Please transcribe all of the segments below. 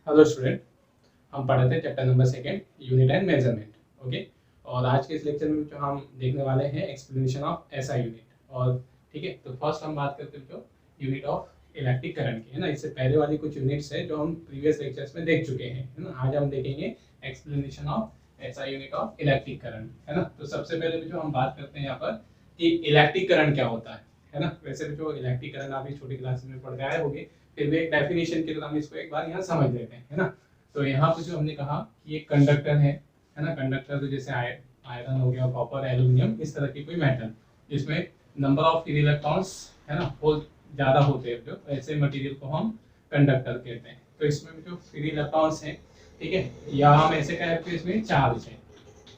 Hello student, हम पढ़ रहे थे chapter number 2 unit and measurement. Okay, और आज के इस लेक्चर में जो हम देखने वाले हैं एक्सप्लेनेशन ऑफ एसआई यूनिट। और ठीक है, तो फर्स्ट हम बात करते हैं जो यूनिट ऑफ इलेक्ट्रिक करंट की, है ना। इससे पहले वाली कुछ यूनिट्स है जो हम प्रीवियस लेक्चर्स में देख चुके हैं, है ना। आज हम देखेंगे explanation of SI unit of electric current, है ना। तो सबसे पहले जो हम बात करते हैं यहाँ पर कि इलेक्ट्रिक करंट क्या होता है ना। वैसे जो इलेक्ट्रिक करंट आप छोटी क्लास में पढ़ के आए होंगे, फिर भी एक डेफिनेशन के लिए हम इसको एक बार यहाँ समझ लेते हैं, है ना। तो यहाँ पर जो हमने कहा कि एक कंडक्टर है ना। कंडक्टर तो जैसे आयरन हो गया, कॉपर, एल्यूमिनियम, इस तरह की कोई मेटल जिसमें नंबर ऑफ फ्री इलेक्ट्रॉन्स, है ना, वो ज़्यादा होते हैं, जो ऐसे मटेरियल को हम कंडक्टर कहते हैं। तो इसमें जो फ्री इलेक्ट्रॉन्स हैं, ठीक है, या हम ऐसे कहें तो इसमें चार्ज है,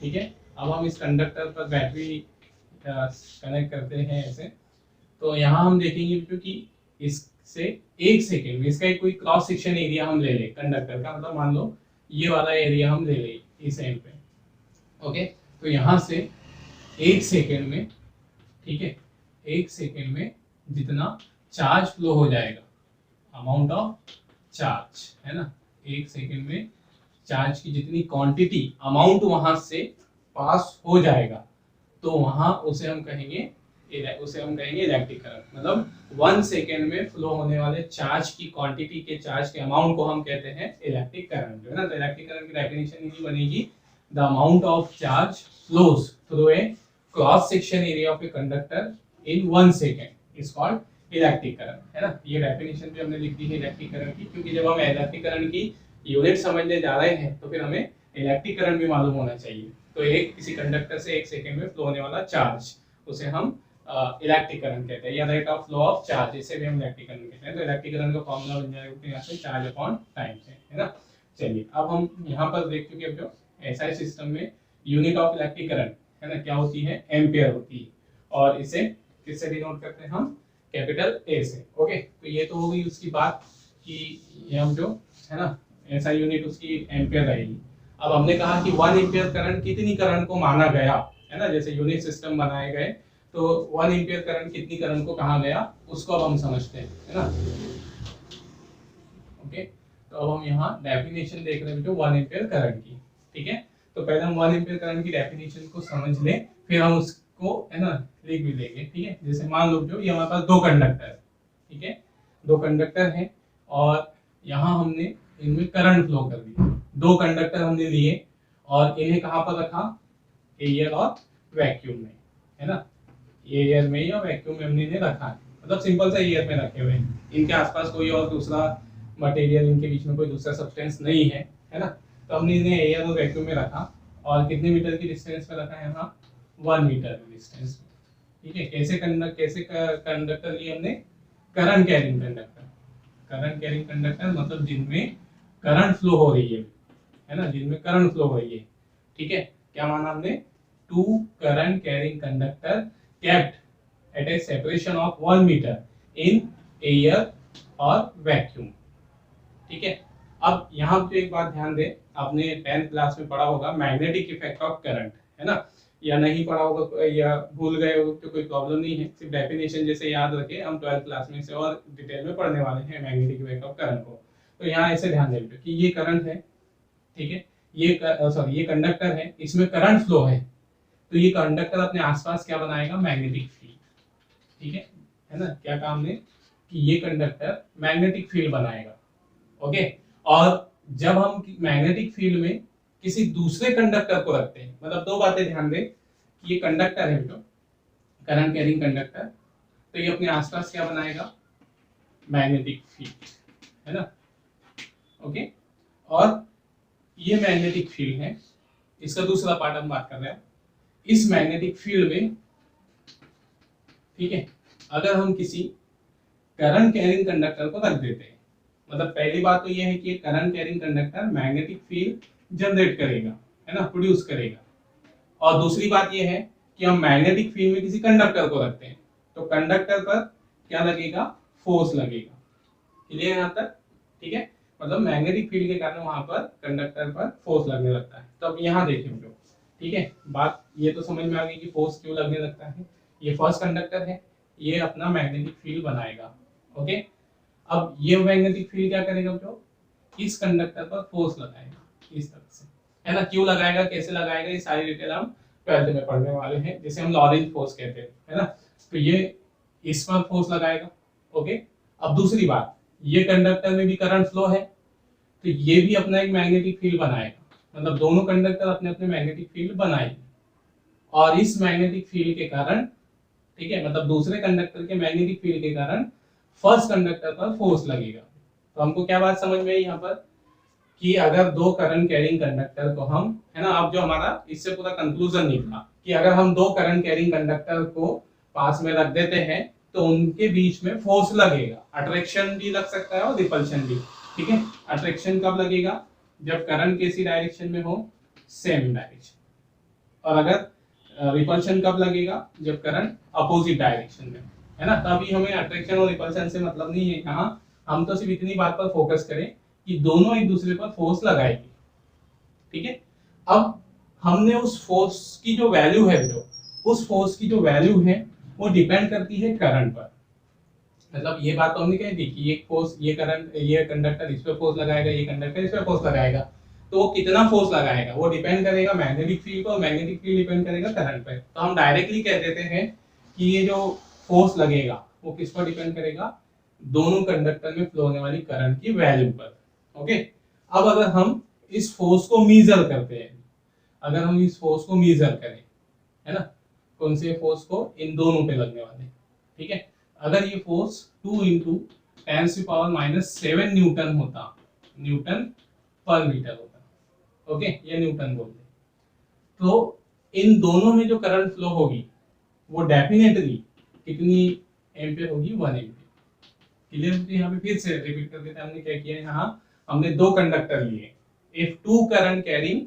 ठीक है। अब हम इस कंडक्टर पर बैटरी कनेक्ट करते हैं ऐसे। तो यहाँ हम देखेंगे कि इससे 1 सेकेंड में इसका एक कोई क्रॉस सेक्शन एरिया हम ले लें कंडक्टर का, मतलब मान लो ये वाला एरिया हम ले लें इस एंड पे। ओके, तो यहाँ से 1 सेकेंड में, ठीक है, 1 सेकेंड में जितना चार्ज फ्लो हो जाएगा, अमाउंट ऑफ चार्ज, है ना, 1 सेकेंड में चार्ज की जितनी क्वांटिटी अमाउंट वहां से पास हो जाएगा, तो वहां उसे हम कहेंगे इलेक्ट्रिक करंट। मतलब 1 सेकेंड में फ्लो होने वाले चार्ज की क्वांटिटी के चार्ज के अमाउंट को हम कहते हैं इलेक्ट्रिक करंट, है ना। तो इलेक्ट्रिक करंट की डेफिनेशन ये बनेगी, the amount of charge flows through a cross section area of a conductor in 1 second is called electric current, है ना। ये डेफिनेशन भी हमने लिख दी है इलेक्ट्रिक करंट की, क्योंकि जब हम इलेक्ट्रिक करंट की यूनिट समझने जा रहे हैं तो फिर हमें इलेक्ट्रिक करंट भी मालूम होना चाहिए। तो एक किसी कंडक्टर से 1 सेकेंड में फ्लो होने वाला चार्ज, उसे हम इलेक्ट्रिक करंट कहते हैं, या rate of flow of charge, इसे भी हम इलेक्ट्रिक करंट कहते हैं। तो इलेक्ट्रिक करंट का फॉर्मूला बन जाएगा यहाँ से चार्ज अपॉन टाइम से, है ना। चलिए, अब हम यहाँ पर देख चुके हैं जो एसआई सिस्टम में यूनिट ऑफ इलेक्ट्रिक करंट, है ना, क्या होती है, एम्पियर होती है। और इसे किससे डिनोट करते हैं हम, कैपिटल ए से। ओके, तो ये तो हो गई उसकी बात कि ये हम जो है ना एसआई यूनिट उसकी एम्पियर रहेगी। अब हमने कहा कि 1 एम्पियर करंट कितनी करंट को माना गया, है ना। जैसे यूनिट सिस्टम बनाए गए तो 1 एम्पियर करंट कितनी करंट को कहा गया, उसको अब हम समझते हैं, है ना। ओके, तो अब हम यहाँ डेफिनेशन देख रहे हैं जो 1 एम्पियर करंट की, ठीक है। तो पहले हम 1 एम्पियर करंट की डेफिनेशन को समझ लें, फिर हम उसको, है ना, लिख भी लेंगे, ठीक है। जैसे मान लो जो ये हमारे पास 2 कंडक्टर, ठीक है, 2 कंडक्टर हैं और यहाँ हमने इनमें करंट फ्लो कर दिया। 2 कंडक्टर हमने लिए और इन्हें कहाँ पर रखा, एयर और वैक्यूम में, है ना। एयर में या वैक्यूम में हमने इन्हें रखा है, मतलब सिंपल सा एयर में रखे हुए हैं। इनके आसपास कोई और दूसरा मटेरियल, इनके बीच में कोई दूसरा सब्सटेंस नहीं है ना। तो हमने इन्हें एयर और वैक्यूम में रखा और कितने मीटर की डिस्टेंस पे रखा है, यहाँ 1 मीटर की डिस्टेंस, ठीक है। कैसे कंडक्टर लिए हमने, current carrying conductor. Current carrying conductor मतलब जिनमें करंट फ्लो हो रही है ना, जिनमें करंट फ्लो हो रही है, ठीक है। क्या माना हमने, 2 current carrying conductor kept at a separation of 1 metre in air और वैक्यूम, ठीक है। अब यहाँ पे एक बात ध्यान दें, आपने 10th क्लास में पढ़ा होगा मैग्नेटिक इफेक्ट ऑफ करंट, है ना, या नहीं पढ़ा होगा या भूल गए हो तो कोई प्रॉब्लम नहीं है, सिर्फ डेफिनेशन जैसे याद रखें। हम 12th क्लास में से और डिटेल में पढ़ने वाले हैं मैग्नेटिक इफेक्ट ऑफ करंट को। तो यहाँ ऐसे ध्यान दें कि ये करंट है, ठीक है, ये कंडक्टर है, इसमें करंट फ्लो है, तो ये कंडक्टर अपने आसपास क्या बनाएगा, मैग्नेटिक फील्ड, ठीक है ना। क्या काम है कि ये कंडक्टर मैग्नेटिक फील्ड बनाएगा, ओके। और जब हम मैग्नेटिक फील्ड में किसी दूसरे कंडक्टर को रखते हैं, मतलब 2 बातें ध्यान दें कि ये कंडक्टर है जो करंट कैरिंग कंडक्टर, तो ये अपने आसपास क्या बनाएगा, मैग्नेटिक फील्ड, है ना, ओके। और ये मैग्नेटिक फील्ड है, इसका दूसरा पार्ट हम बात कर रहे हैं। इस मैग्नेटिक फील्ड में, ठीक है, अगर हम किसी करंट कैरिंग कंडक्टर को रख देते हैं, मतलब पहली बात तो ये है कि current carrying conductor magnetic field generate करेगा, है ना, प्रोड्यूस करेगा। और दूसरी बात ये है कि हम मैग्नेटिक फील्ड में किसी कंडक्टर को रखते हैं, तो कंडक्टर पर क्या लगेगा, फोर्स लगेगा। क्लियर है यहाँ तक, ठीक है। मतलब मैग्नेटिक फील्ड के कारण वहां पर कंडक्टर पर फोर्स लगने लगता है। तो अब यहाँ देखिए जो, ठीक है, बात ये तो समझ में आ गई कि फोर्स क्यों लगने लगता है। ये फर्स्ट कंडक्टर है, ये अपना मैग्नेटिक फील्ड बनाएगा, ओके। अब ये मैग्नेटिक फील्ड क्या करेगा जो, इस कंडक्टर पर फोर्स लगाएगा इस तरह से, है ना। क्यों लगाएगा, कैसे लगाएगा, ये सारी डिटेल हम 12th में पढ़ने वाले हैं, जिसे हम लॉरेंज फोर्स कहते हैं, है ना। तो ये इस पर फोर्स लगाएगा। ओके, अब दूसरी बात, ये कंडक्टर में भी करंट फ्लो है, तो ये भी अपना एक मैग्नेटिक फील्ड बनाएगा, मतलब दोनों कंडक्टर अपने अपने मैग्नेटिक फील्ड बनाएंगे, और इस मैग्नेटिक फील्ड के कारण, ठीक है, मतलब दूसरे कंडक्टर के मैग्नेटिक फील्ड के कारण फर्स्ट कंडक्टर पर फोर्स लगेगा। तो हमको क्या बात समझ में आई यहाँ पर, कि अगर दो करंट कैरिंग कंडक्टर को हम, है ना, अब जो हमारा इससे पूरा कंक्लूजन निकला कि अगर हम दो करंट कैरिंग कंडक्टर को पास में रख देते हैं तो उनके बीच में फोर्स लगेगा, अट्रैक्शन भी लग सकता है और रिपल्शन भी, ठीक है। अट्रैक्शन कब लगेगा, जब करंट किसी डायरेक्शन में हो, सेम डायरेक्शन, और अगर रिपल्शन कब लगेगा, जब करंट अपोजिट डायरेक्शन में, है ना। तभी हमें अट्रैक्शन और रिपल्शन से मतलब नहीं है यहाँ, हम तो सिर्फ इतनी बात पर फोकस करें कि दोनों एक दूसरे पर फोर्स लगाएंगे, ठीक है। अब हमने उस फोर्स की जो वैल्यू है, जो उस फोर्स की जो वैल्यू है वो डिपेंड करती है करंट पर, मतलब ये बात तो हमने कही थी कि ये फोर्स, ये करंट, ये कंडक्टर इस पे फोर्स लगाएगा, ये कंडक्टर इस पे फोर्स लगाएगा, तो वो कितना फोर्स लगाएगा वो डिपेंड करेगा मैग्नेटिक फील्ड पर, मैग्नेटिक फील्ड डिपेंड करेगा करंट पे। तो हम डायरेक्टली कह देते हैं कि ये जो फोर्स लगेगा वो किस पर डिपेंड करेगा, दोनों कंडक्टर में फ्लो होने वाली करंट की वैल्यू पर। ओके, अब अगर हम इस फोर्स को मीजर करते हैं, अगर हम इस फोर्स को मीजर करें, है ना, कौन से फोर्स को, इन दोनों पे लगने वाले, ठीक है। अगर ये फोर्स 2 इंटू 10⁻⁻7 न्यूटन होता, न्यूटन पर मीटर होता, ओके, ये न्यूटन बोलते, तो इन दोनों में जो करंट फ्लो होगी वो डेफिनेटली कितनी एम्पियर होगी, 1 एम्पियर। क्लियर, यहाँ पे फिर से रिपीट कर देते हैं, हमने क्या किया है, यहाँ हमने दो कंडक्टर लिए, if two current carrying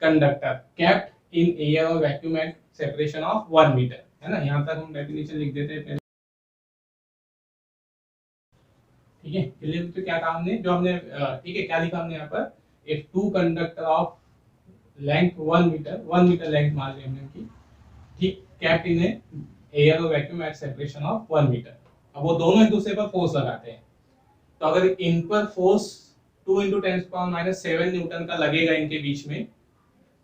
conductor kept in air और vacuum at separation of 1 metre, है ना। यहाँ तक हम डेफिनेशन लिख देते हैं पहले, ठीक है। क्लियर, तो क्या कहा हमने, जो हमने, ठीक है, क्या लिखा हमने यहाँ पर, if two conductor of length 1 metre, 1 metre length मान ली हमने उनकी, ठीक, केप्ट इन एयर और vacuum at separation of 1 metre. अब वो दोनों एक दूसरे पर फोर्स लगाते हैं, तो अगर इन पर फोर्स 2 इंटू 10⁻⁷ न्यूटन का लगेगा इनके बीच में,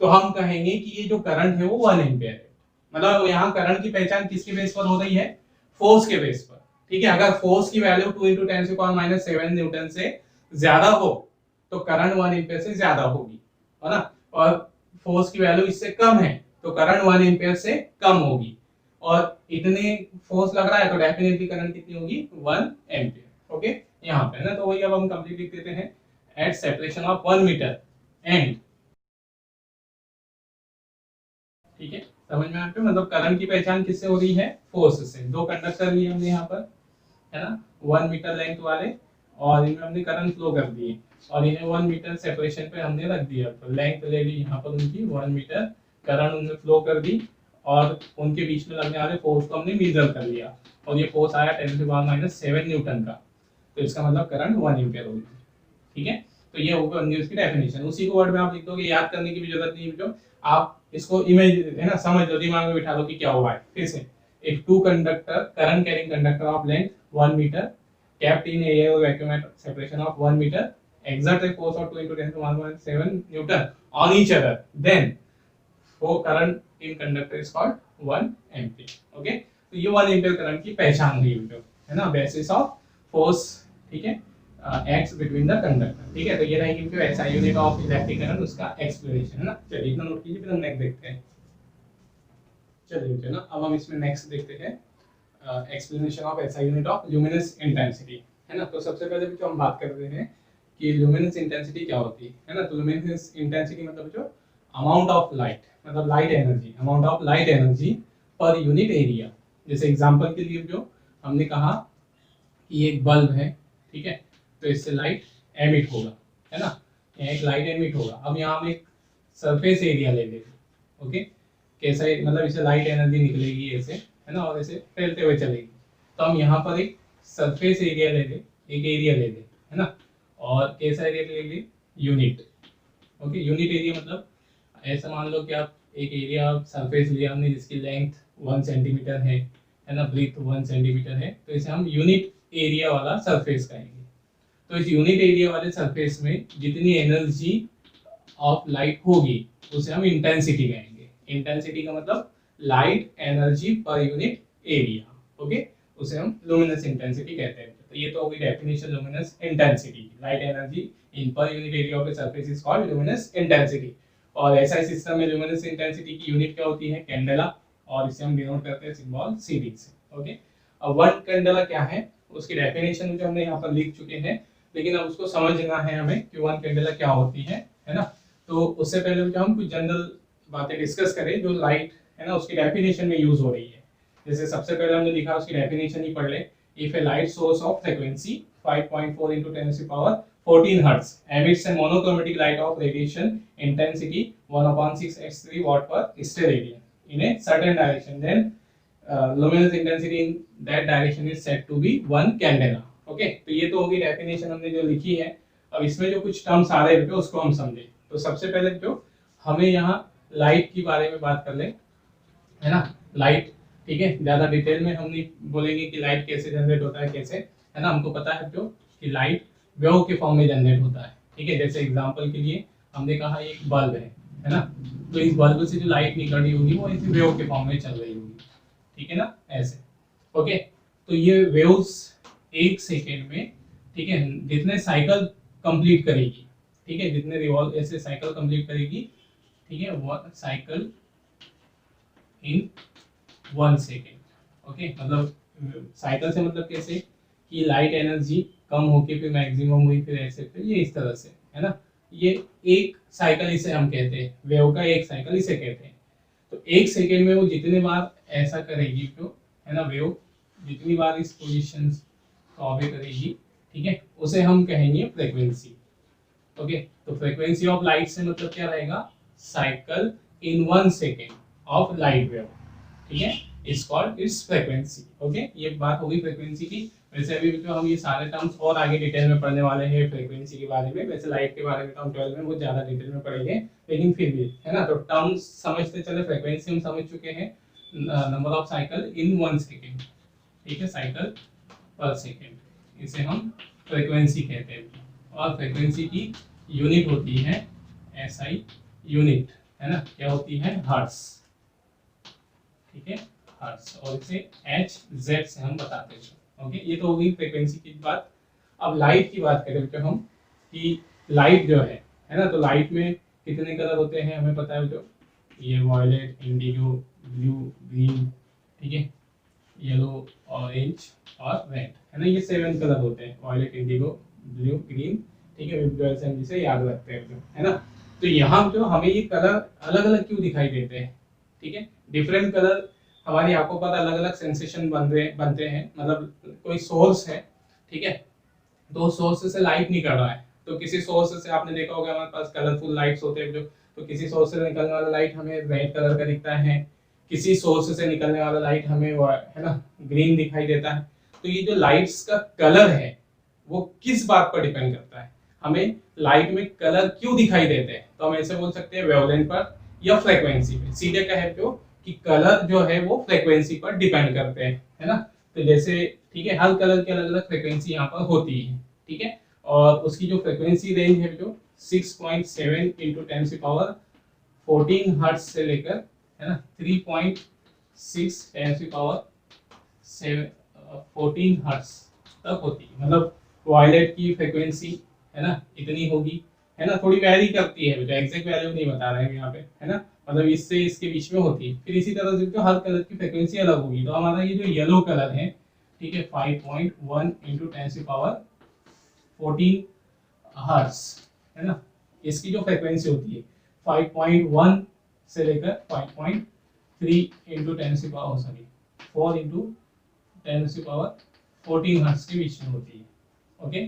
तो हम कहेंगे कि ये जो करंट है वो 1 एम्पियर है। मतलब यहाँ करंट की पहचान किसके बेस पर हो रही है, फोर्स के बेस पर, ठीक है। अगर फोर्स की वैल्यू 2 इंटू 10⁻⁷ न्यूटन से ज्यादा हो तो करंट 1 एम्पियर से ज्यादा होगी, है ना, और फोर्स की वैल्यू इससे कम है तो करंट 1 एम्पियर से कम होगी, और इतने फोर्स लग रहा है तो डेफिनेटली करंट कितनी होगी, 1 एम्पियर। ओके, यहाँ पे, ना, तो वही अब हम कंप्लीट लिख देते हैं, at separation of 1 metre and, ठीक है, समझ में आते, मतलब करंट की पहचान किससे हो रही है, फोर्स से। दो कंडक्टर लिए हमने यहाँ पर, है ना, 1 मीटर लेंथ वाले, और इनमें हमने करंट फ्लो कर दिए, और इन्हें 1 मीटर सेपरेशन पे हमने रख दिया, तो लेंथ ले ली यहाँ पर उनकी 1 मीटर, करंट उनमें फ्लो कर दी, और उनके बीच में लगने वाले फोर्स को हमने मेजर कर लिया, और ये फोर्स आया 10⁻⁷ न्यूटन का, तो इसका मतलब करंट 1 एम्पियर होगी, ठीक है। तो ये होगा उसकी डेफिनेशन, उसी को वर्ड में आप लिख दोगे, याद करने की भी जरूरत नहीं है, आप इसको इमेज, है ना, समझ लो, दिमाग में बिठा लो कि क्या हुआ है। फिर से, if two conductor current carrying conductor of length 1 meter kept in air or vacuum at separation of 1 meter exert a force of 2 into 10⁻⁷ Newton on each other, then वो current in conductor is called 1 ampere। okay, तो ये 1 ampere current की पहचान हुई, है ना, basis of force, ठीक है, एक्स बिटवीन द कंडक्टर, ठीक है। तो ये रहेगी फिर ऐसा यूनिट ऑफ इलेक्ट्रिक करंट, उसका एक्सप्लेनेशन, है ना। चलिए इतना नोट कीजिए, फिर हम नेक्स्ट देखते हैं। चलिए ना, अब हम इसमें नेक्स्ट देखते हैं explanation of SI unit of luminous intensity, है ना। तो सबसे पहले जो हम बात करते हैं कि ल्यूमिनस इंटेंसिटी क्या होती है ना। तो ल्यूमिनस इंटेंसिटी मतलब जो अमाउंट ऑफ लाइट, मतलब light energy, amount of light energy per unit area. जैसे एग्जांपल के लिए जो हमने कहा कि एक बल्ब है, ठीक है, तो इससे लाइट एमिट होगा, है ना, एक लाइट एमिट होगा। अब यहाँ हम एक सरफेस एरिया ले लेंगे, ओके, कैसा, मतलब इसे लाइट एनर्जी निकलेगी ऐसे, है ना, और ऐसे फैलते हुए चलेगी। तो हम यहाँ पर एक सरफेस एरिया ले लें, एक एरिया ले लें, है ना, और कैसा एरिया ले लें, यूनिट। ओके, यूनिट एरिया मतलब ऐसा मान लो कि आप एक एरिया सरफेस लिया हमने जिसकी लेंथ 1 सेंटीमीटर है ना, ब्रीथ 1 सेंटीमीटर है, तो इसे हम यूनिट एरिया वाला सरफेस कहेंगे। तो इस यूनिट एरिया वाले सरफेस में जितनी एनर्जी ऑफ लाइट होगी उसे हम इंटेंसिटी कहेंगे। इंटेंसिटी का मतलब light energy per unit area, okay, उसे हम लुमिनस इंटेंसिटी कहते हैं। तो ये तो होगी definition luminous intensity, light energy in per unit area of the surface is called luminous intensity. और ऐसा सिस्टम में लुमिनस इंटेंसिटी की यूनिट क्या होती है? कैंडेला, और इसे हम डिनोट करते हैं सिंबल सीडी से, ओके। अब वन कैंडेला क्या है उसकी डेफिनेशन जो हमने यहाँ पर लिख चुके हैं, लेकिन अब उसको समझना है हमें कि वन कैंडेला क्या होती है ना। तो उससे पहले जो हम कुछ जनरल बातें डिस्कस करें जो लाइट है ना उसकी डेफिनेशन में यूज हो रही है। जैसे सबसे पहले हमने लिखा उसकी डेफिनेशन ही पढ़ ले। If A light source of frequency 5.4 into 10 to the power 14 hertz emits a monochromatic light of radiation intensity 1/6x3 watt per steradian in a certain direction, then luminous intensity in that direction is said to be 1 candela, okay. तो ये तो होगी definition हमने जो लिखी है। अब इसमें जो कुछ टर्म्स आ रहे हैं उसको हम समझे। तो सबसे पहले जो हमें यहाँ लाइट के बारे में बात कर ले, है ना। लाइट, ठीक है, ज्यादा डिटेल में हम नहीं बोलेंगे कि लाइट कैसे जनरेट होता है, कैसे, है ना। हमको पता है जो कि लाइट वेव के फॉर्म में जनरेट होता है, ठीक है। जैसे एग्जांपल के लिए हमने कहा एक बल्ब है ना। तो इस बल्ब से जो लाइट निकल रही होगी वो इसी वेव के फॉर्म में चल रही होगी, ठीक है ना, ऐसे, ओके। तो ये वेव्स एक सेकेंड में, ठीक है, जितने साइकिल कंप्लीट करेगी, ठीक है, जितने रिवॉल्व ऐसे साइकिल कंप्लीट करेगी, ठीक है, one cycle in 1 second, okay. मतलब साइकिल से मतलब कैसे कि लाइट एनर्जी कम होके फिर मैक्सिमम हुई, फिर ऐसे, फिर ये इस तरह से, है ना। ये एक साइकिल इसे हम कहते हैं, वेव का एक साइकिल इसे कहते हैं। तो एक सेकेंड में वो जितने बार ऐसा करेगी तो, है ना, वेव जितनी बार इस पोजीशन को ऑबे करेगी, ठीक है, उसे हम कहेंगे फ्रीक्वेंसी, ओके। तो फ्रीक्वेंसी ऑफ लाइट से मतलब क्या रहेगा? Cycle in 1 second of light wave, ठीक है, is called its frequency, okay. ये बात होगी फ्रीक्वेंसी की। वैसे अभी तो हम ये सारे टर्म्स और आगे डिटेल में पढ़ने वाले हैं फ्रीक्वेंसी के बारे में। वैसे लाइट के बारे में तो हम 12 में बहुत ज्यादा डिटेल में पढ़ेंगे, लेकिन फिर भी, है ना। तो टर्म्स समझते चले। फ्रीक्वेंसी हम समझ चुके हैं, number of cycle in 1 second, ठीक है, साइकिल पर सेकेंड, इसे हम फ्रीक्वेंसी कहते हैं। और फ्रीक्वेंसी की यूनिट होती है एसआई यूनिट, है ना। क्या होती है? हर्ट्ज, ठीक है, हर्ट्ज। और इसे एच जेड से हम बताते हैं, ओके। ये तो होगी फ्रीक्वेंसी की बात। अब लाइट की बात करें तो हम कि लाइट जो है ना, तो लाइट में कितने कलर होते हैं हमें पता है। जो ये वायलेट, इंडिगो, ब्लू, ग्रीन, ठीक है, येलो, ऑरेंज और रेड, है ना। ये 7 कलर होते हैं, वायलेट, इंडिगो, ब्लू, ग्रीन, ठीक है, वैसे हम जिसे याद रखते हैं, है ना। तो यहाँ जो हमें ये कलर अलग अलग क्यों दिखाई देते हैं, ठीक है। डिफरेंट कलर हमारी आंखों पर अलग अलग सेंसेशन बनते हैं। मतलब कोई सोर्स है, ठीक है, तो सोर्स से लाइट निकल रहा है। तो किसी सोर्स से आपने देखा होगा हमारे पास कलरफुल लाइट्स होते हैं जो, तो किसी सोर्स से निकलने वाला लाइट हमें रेड कलर का दिखता है, किसी सोर्स से निकलने वाला लाइट हमें, है ना, ग्रीन दिखाई देता है। तो ये जो लाइट्स का कलर है वो किस बात पर डिपेंड करता है? हमें लाइट में कलर क्यों दिखाई देते हैं? तो हम ऐसे बोल सकते हैं वेवलेंथ पर या फ्रीक्वेंसी पे। सीधे कहे तो कि कलर जो है वो फ्रीक्वेंसी पर डिपेंड करते हैं, है ना। तो जैसे, ठीक है, हर कलर की अलग अलग फ्रीक्वेंसी यहाँ पर होती है, ठीक है। और उसकी जो फ्रीक्वेंसी रेंज है जो 6.7 into 10 to the power 14 hertz से लेकर, है ना, 3.6 10 to the power 14 हर्ट्ज तक होती है। मतलब वायलेट की फ्रीक्वेंसी, है ना, इतनी होगी, है ना। थोड़ी वैरी करती है, एग्जैक्ट वैल्यू नहीं बता रहे हैं यहाँ पे, है ना। मतलब इससे इसके बीच में होती है। फिर इसी तरह से हर कलर की फ्रीक्वेंसी अलग होगी। तो हमारा ये जो येलो कलर है, ठीक है, 5.1 into 10 to the power 14 hertz, है ना, इसकी जो फ्रीक्वेंसी होती है 5.1 से लेकर 5.3 into 10 to the power 4 into 10 to the power 14 hertz के बीच में होती है, ओके।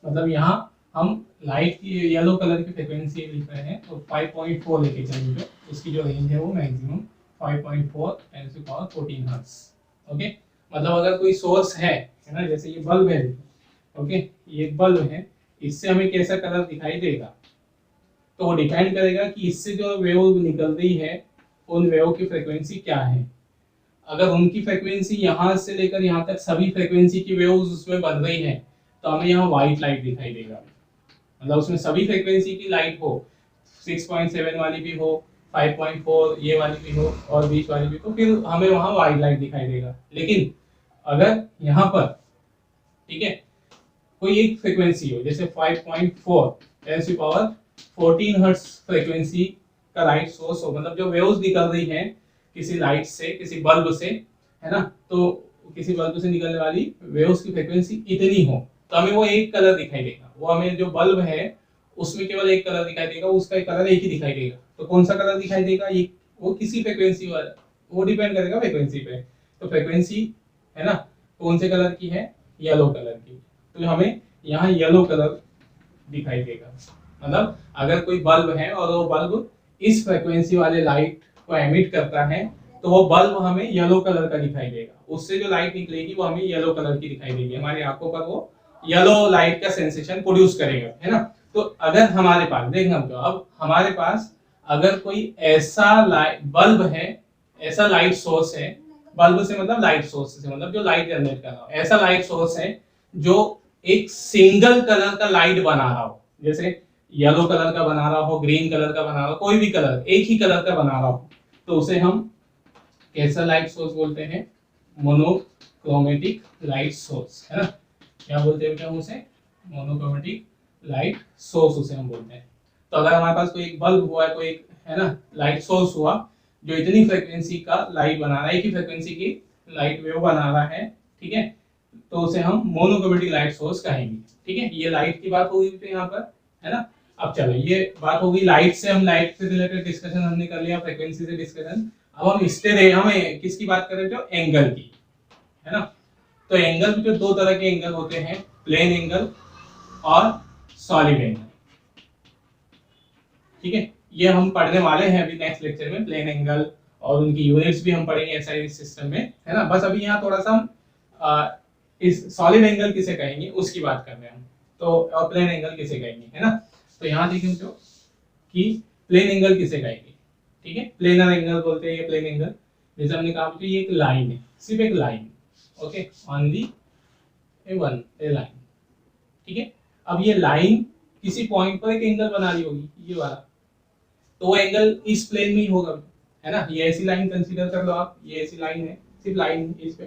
मतलब यहाँ हम लाइट की येलो कलर की फ्रीक्वेंसी लिख रहे हैं, तो 5.4 लेके चलिए, जो उसकी जो रेंज है वो maximum 5.4 10 to the power 14 hertz, okay. मतलब अगर कोई सोर्स है ना, जैसे ये बल्ब है, ओके, ये बल्ब है, इससे हमें कैसा कलर दिखाई देगा? तो वो डिपेंड करेगा कि इससे जो वेव निकल रही है उन वेव की फ्रीक्वेंसी क्या है। अगर उनकी फ्रीक्वेंसी यहाँ से लेकर यहाँ तक सभी फ्रीक्वेंसी की वेव्स उसमें बन रही है, तो हमें यहाँ व्हाइट लाइट दिखाई देगा, मतलब उसमें सभी फ्रीक्वेंसी की लाइट हो, 6.7 वाली भी हो, 5.4 ये वाली भी हो और 20 वाली भी, तो फिर हमें वहाँ व्हाइट लाइट दिखाई देगा। लेकिन अगर यहाँ पर, ठीक है, कोई एक फ्रीक्वेंसी हो जैसे 5.4 10 की पावर 14 हर्ट्ज फ्रीक्वेंसी का लाइट सोर्स हो, मतलब जो वेव्स निकल रही है किसी लाइट से, किसी बल्ब से, है ना, तो किसी बल्ब से निकलने वाली वेव्स की फ्रीक्वेंसी इतनी हो, तो हमें वो एक कलर दिखाई देगा। वो हमें जो बल्ब है उसमें केवल एक कलर दिखाई देगा, उसका एक कलर एक ही दिखाई देगा। तो कौन सा कलर दिखाई देगा, ये वो किसी फ्रीक्वेंसी वाला, वो डिपेंड करेगा फ्रीक्वेंसी पे। तो फ्रीक्वेंसी है ना कौन से कलर की है, येलो कलर की, तो हमें यहाँ येलो कलर दिखाई देगा। मतलब अगर कोई बल्ब है और वो बल्ब इस फ्रीक्वेंसी वाले लाइट को एमिट करता है, तो वो बल्ब हमें येलो कलर का दिखाई देगा, उससे जो लाइट निकलेगी वो हमें येलो कलर की दिखाई देगी, हमारी आंखों पर वो येलो लाइट का सेंसेशन प्रोड्यूस करेगा, है ना। तो अगर हमारे पास देखना, तो अब हमारे पास अगर कोई ऐसा लाइट बल्ब है, ऐसा लाइट सोर्स है, बल्ब से मतलब लाइट सोर्स से मतलब जो लाइट जनरेट कर रहा हो, ऐसा लाइट सोर्स है जो एक सिंगल कलर का लाइट बना रहा हो, जैसे येलो कलर का बना रहा हो, ग्रीन कलर का बना रहा हो, कोई भी कलर एक ही कलर का बना रहा हो, तो उसे हम कैसा लाइट सोर्स बोलते हैं, मोनोक्रोमेटिक लाइट सोर्स, है ना। क्या बोलते हैं हम उसे, मोनोक्रोमेटिक लाइट सोर्स उसे हम बोलते हैं। तो अगर हमारे पास कोई एक बल्ब हुआ है, कोई एक, है ना, लाइट सोर्स हुआ जो इतनी फ्रीक्वेंसी का लाइट बना रहा है, एक ही फ्रीक्वेंसी की लाइट वेव बना रहा है, ठीक है, तो उसे हम मोनोक्रोमेटिक लाइट सोर्स कहेंगे। ठीक है, ये लाइट की बात होगी तो यहाँ पर, है ना। अब चलो ये बात होगी लाइट से, हम लाइट से रिलेटेड डिस्कशन हमने कर लिया, फ्रीक्वेंसी से डिस्कशन। अब हम स्टेरे हमें किसकी बात कर रहे थे, एंगल की, है ना। तो एंगल में जो दो तरह के एंगल होते हैं, प्लेन एंगल और सॉलिड एंगल, ठीक है, ये हम पढ़ने वाले हैं अभी नेक्स्ट लेक्चर में, प्लेन एंगल और उनकी यूनिट्स भी हम पढ़ेंगे एसआई सिस्टम में, है ना। बस अभी यहाँ थोड़ा सा हम इस सॉलिड एंगल किसे कहेंगे उसकी बात कर रहे हैं हम, तो और प्लेन एंगल किसे कहेंगे, है ना। तो यहाँ देखिए जो कि प्लेन एंगल किसे कहेंगे, ठीक है, प्लेनर एंगल बोलते हैं ये प्लेन एंगल। जैसे हमने कहा कि ये एक लाइन है, सिर्फ एक लाइन, ओके, ओनली ए लाइन, ठीक है। अब ये लाइन किसी पॉइंट पर एक एंगल बना रही होगी, ये वाला, तो वो एंगल इस प्लेन में ही होगा, है ना। ये ऐसी लाइन कंसीडर कर लो आप, ये ऐसी लाइन है, सिर्फ लाइन इस पे,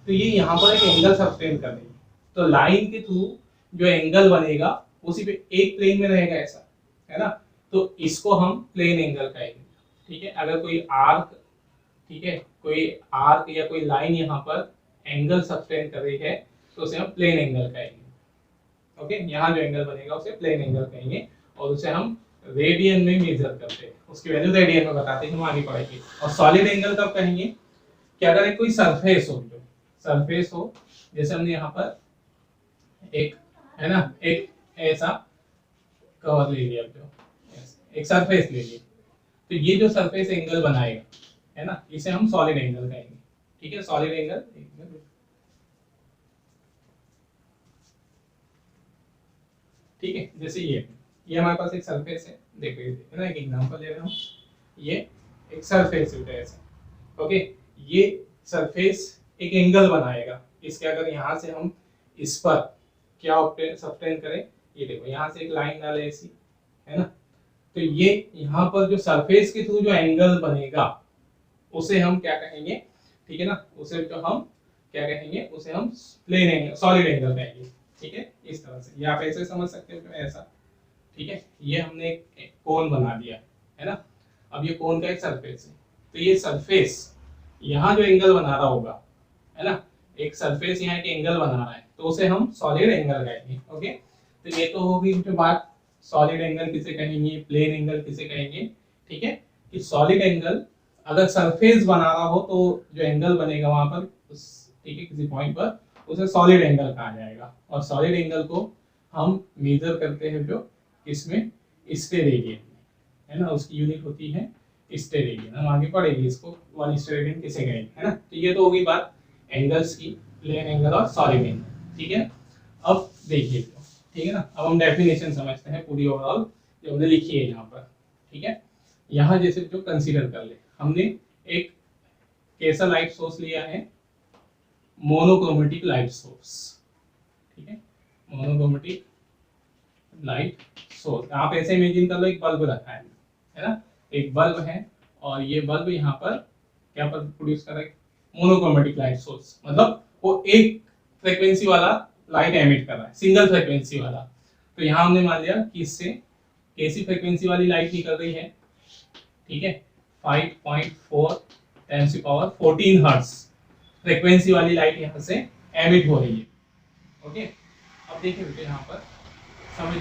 तो ये यहाँ पर एक एंगल सब्टेंड कर रही है। तो लाइन के थ्रू जो एंगल बनेगा उसी पे एक प्लेन में रहेगा ऐसा, है ना। तो इसको हम प्लेन एंगल कहेंगे, ठीक है। अगर कोई आर्क, ठीक है, कोई आर्क या कोई लाइन यहाँ पर एंगल सब्टेंड कर रही है तो उसे हम प्लेन एंगल कहेंगे, ओके। यहाँ जो एंगल बनेगा उसे प्लेन एंगल कहेंगे और उसे हम रेडियन में मेजर करते हैं, उसकी वैल्यू रेडियन में बताते हैं, हम आगे पढ़ेंगे। और सॉलिड एंगल कब कहेंगे कि अगर एक कोई सरफेस हो, जो सरफेस हो, जैसे हमने यहाँ पर एक, है ना, एक ऐसा कवर ले लिया, जो एक सरफेस ले लिया, तो ये जो सरफेस एंगल बनाएगा, है ना, इसे हम सॉलिड एंगल कहेंगे, ठीक है। सॉलिड एंगल, ठीक है, जैसे ये हमारे पास एक सरफेस है, देखो ये है ना, एक एग्जांपल ले रहा हूँ, ये एक सरफेस है ऐसा, ओके। ये सरफेस एक एंगल बनाएगा, इसके अगर यहाँ से हम इस पर क्या सब्टेंड करें, ये देखो यहाँ से एक लाइन डाले ऐसी, है ना, तो ये यहाँ पर जो सरफेस के थ्रू जो एंगल बनेगा उसे हम क्या कहेंगे, ठीक है ना, उसे जो हम क्या कहेंगे, उसे हम प्लेन एंगल, सॉलिड एंगल कहेंगे, ठीक है। इस तरह से, या आप ऐसे समझ सकते हो ऐसा, ठीक है। ये हमने एक कोन बना दिया, है ना। अब ये कोन का एक सरफेस है, तो ये सरफेस यहाँ जो एंगल बना रहा होगा, है ना, एक सरफेस यहाँ एक एंगल बना रहा है, तो उसे हम सॉलिड एंगल कहेंगे, ओके। तो ये तो होगी जो बात, सॉलिड एंगल किसे कहेंगे, प्लेन एंगल किसे कहेंगे, ठीक है। कि सॉलिड एंगल अगर सरफेस बना रहा हो तो जो एंगल बनेगा वहां पर उस, ठीक है, किसी पॉइंट पर, उसे सॉलिड एंगल कहा जाएगा। और सॉलिड एंगल को हम मेजर करते हैं जो इसमें स्टेरेडियन, है ना, उसकी यूनिट होती है स्टेरेडियन, हम आगे पढ़ेंगे इसको, वन स्टेरेडियन किसे कहेंगे, है ना। तो ये तो होगी बात एंगल्स की, प्लेन एंगल और सॉलिड एंगल, ठीक है। अब देखिए, ठीक है ना, अब हम डेफिनेशन समझते हैं पूरी ओवरऑल जो हमने लिखी है यहाँ पर, ठीक है। यहाँ जैसे जो कंसीडर कर ले, हमने एक कैसा लाइट सोर्स लिया है, मोनोक्रोमेटिक लाइट सोर्स, ठीक है, मोनोक्रोमेटिक लाइट सोर्स। आप ऐसे इमेजिन कर लो एक बल्ब रखा है ना, एक बल्ब है और ये बल्ब यहाँ पर क्या पर प्रोड्यूस कर रहा है, मोनोक्रोमेटिक लाइट सोर्स, मतलब वो एक फ्रीक्वेंसी वाला लाइट एमिट कर रहा है, सिंगल फ्रीक्वेंसी वाला। तो यहाँ हमने मान लिया कि इससे कैसी फ्रीक्वेंसी वाली लाइट निकल रही है, ठीक है, 5.4 10⁻14 हर्ट्ज फ्रीक्वेंसी वाली लाइट यहाँ से एमिट हो रही है। ओके, अब देखिए बेटे यहाँ पर समझ